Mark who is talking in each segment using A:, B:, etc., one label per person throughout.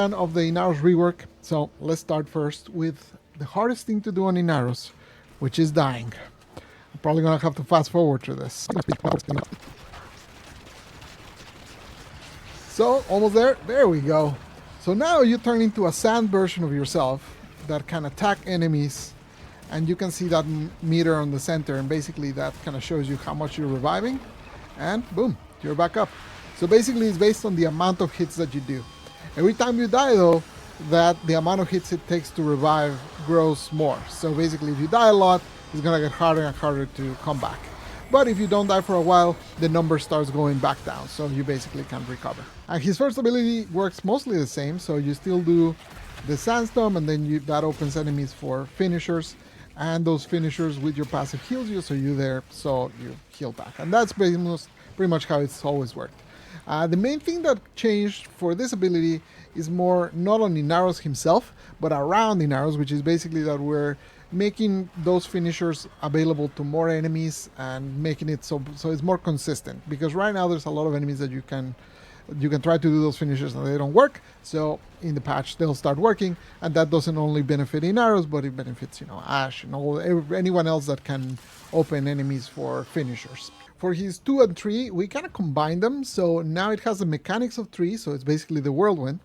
A: Of the Inaros rework. So let's start first with the hardest thing to do on Inaros, which is dying. I'm probably gonna have to fast forward through this. So almost there. There we go. So now you turn into a sand version of yourself that can attack enemies, and you can see that meter on the center, and basically that kind of shows you how much you're reviving, and boom, you're back up. So basically it's based on the amount of hits that you do. Every time you die though, that the amount of hits it takes to revive grows more. So basically if you die a lot, it's gonna get harder and harder to come back. But if you don't die for a while, the number starts going back down, so you basically can't recover. And his first ability works mostly the same, so you still do the sandstorm, and then that opens enemies for finishers, and those finishers with your passive heals you, so you heal back. And that's pretty much how it's always worked. The main thing that changed for this ability is more not on Inaros himself, but around Inaros, which is basically that we're making those finishers available to more enemies and making it so it's more consistent. Because right now there's a lot of enemies that you can try to do those finishers and they don't work. So in the patch they'll start working, and that doesn't only benefit Inaros, but it benefits Ash and anyone else that can open enemies for finishers. For his 2 and 3, we kind of combine them, so now it has the mechanics of 3, so it's basically the whirlwind,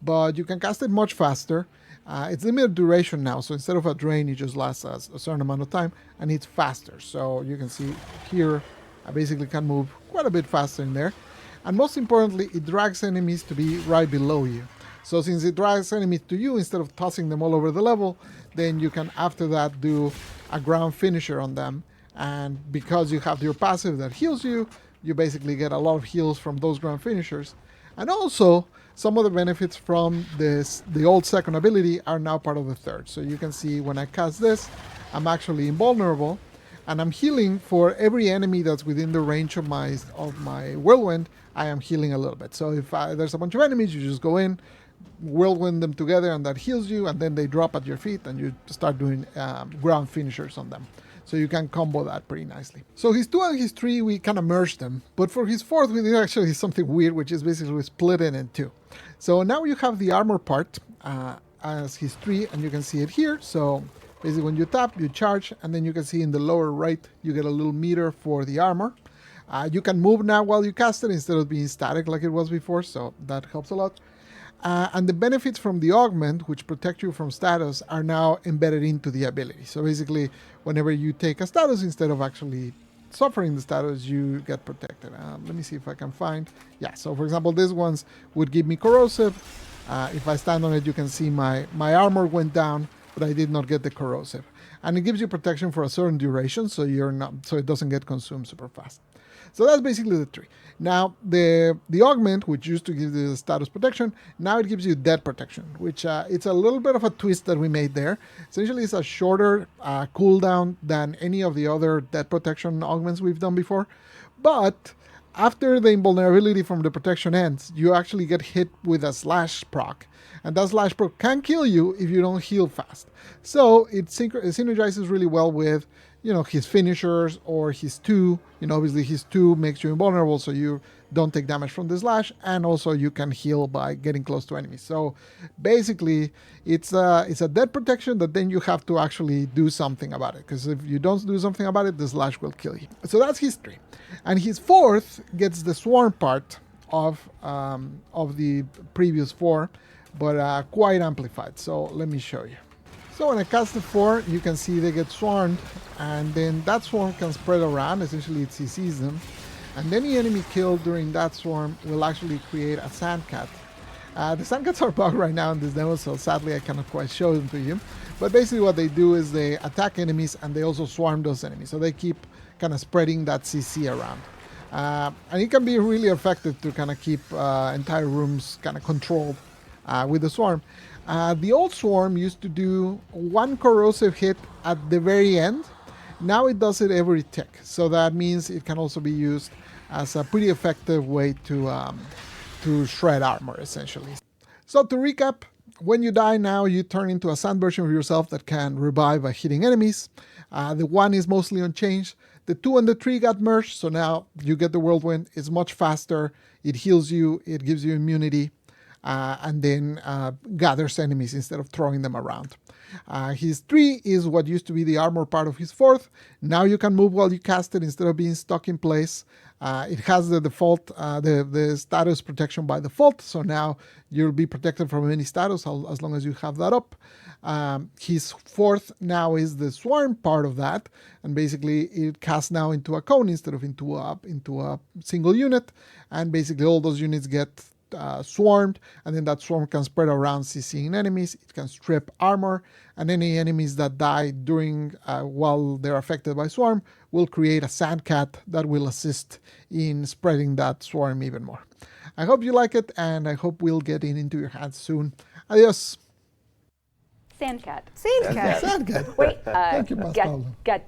A: but you can cast it much faster. It's limited duration now, so instead of a drain, it just lasts a certain amount of time, and it's faster. So you can see here, I basically can move quite a bit faster in there. And most importantly, it drags enemies to be right below you. So since it drags enemies to you instead of tossing them all over the level, then you can after that do a ground finisher on them. And because you have your passive that heals you, you basically get a lot of heals from those ground finishers. And also, some of the benefits from the old second ability are now part of the third. So you can see when I cast this, I'm actually invulnerable, and I'm healing for every enemy that's within the range of my whirlwind. I am healing a little bit. So if there's a bunch of enemies, you just go in, whirlwind them together, and that heals you, and then they drop at your feet, and you start doing ground finishers on them. So you can combo that pretty nicely. So his 2 and his 3, we kind of merged them. But for his 4th, we did actually something weird, which is basically we split it in 2. So now you have the armor part as his 3, and you can see it here. So basically when you tap, you charge, and then you can see in the lower right, you get a little meter for the armor. You can move now while you cast it instead of being static like it was before, so that helps a lot. And the benefits from the augment, which protect you from status, are now embedded into the ability. So basically, whenever you take a status, instead of actually suffering the status, you get protected. Let me see if I can find. Yeah, so for example, these ones would give me corrosive. If I stand on it, you can see my armor went down, but I did not get the corrosive. And it gives you protection for a certain duration, so it doesn't get consumed super fast. So that's basically the 3. Now, the augment, which used to give you the status protection, now it gives you death protection, which it's a little bit of a twist that we made there. Essentially, it's a shorter cooldown than any of the other death protection augments we've done before. But after the invulnerability from the protection ends, you actually get hit with a slash proc. And that slash proc can kill you if you don't heal fast. So it synergizes really well with his finishers or his 2. Obviously his 2 makes you invulnerable, so you don't take damage from the slash, and also you can heal by getting close to enemies. So basically it's a death protection that then you have to actually do something about it, because if you don't do something about it, the slash will kill you. So that's his 3. And his 4th gets the swarm part of the previous 4, but quite amplified. So let me show you. So when I cast the 4, you can see they get swarmed, and then that swarm can spread around. Essentially it CCs them, and any enemy killed during that swarm will actually create a sandcat. The sandcats are bugged right now in this demo, so sadly I cannot quite show them to you. But basically what they do is they attack enemies, and they also swarm those enemies. So they keep kind of spreading that CC around. And it can be really effective to kind of keep entire rooms kind of controlled with the swarm. The old swarm used to do 1 corrosive hit at the very end. Now it does it every tick. So that means it can also be used as a pretty effective way to shred armor, essentially. So to recap, when you die now, you turn into a sand version of yourself that can revive by hitting enemies. The 1 is mostly unchanged. The 2 and the 3 got merged, so now you get the whirlwind. It's much faster. It heals you. It gives you immunity. and then gathers enemies instead of throwing them around. His 3 is what used to be the armor part of his 4th. Now you can move while you cast it instead of being stuck in place. It has the default, the status protection by default, so now you'll be protected from any status as long as you have that up. His 4th now is the swarm part of that, and basically it casts now into a cone instead of into a single unit, and basically all those units get swarmed, and then that swarm can spread around CCing enemies. It can strip armor, and any enemies that die during while they're affected by swarm will create a sandcat that will assist in spreading that swarm even more. I hope you like it, and I hope we'll get it into your hands soon. Adios.
B: Sandcat.
C: Sandcat.
A: Sandcat.
B: Wait,
A: Thank you, Mas Paulo.
B: get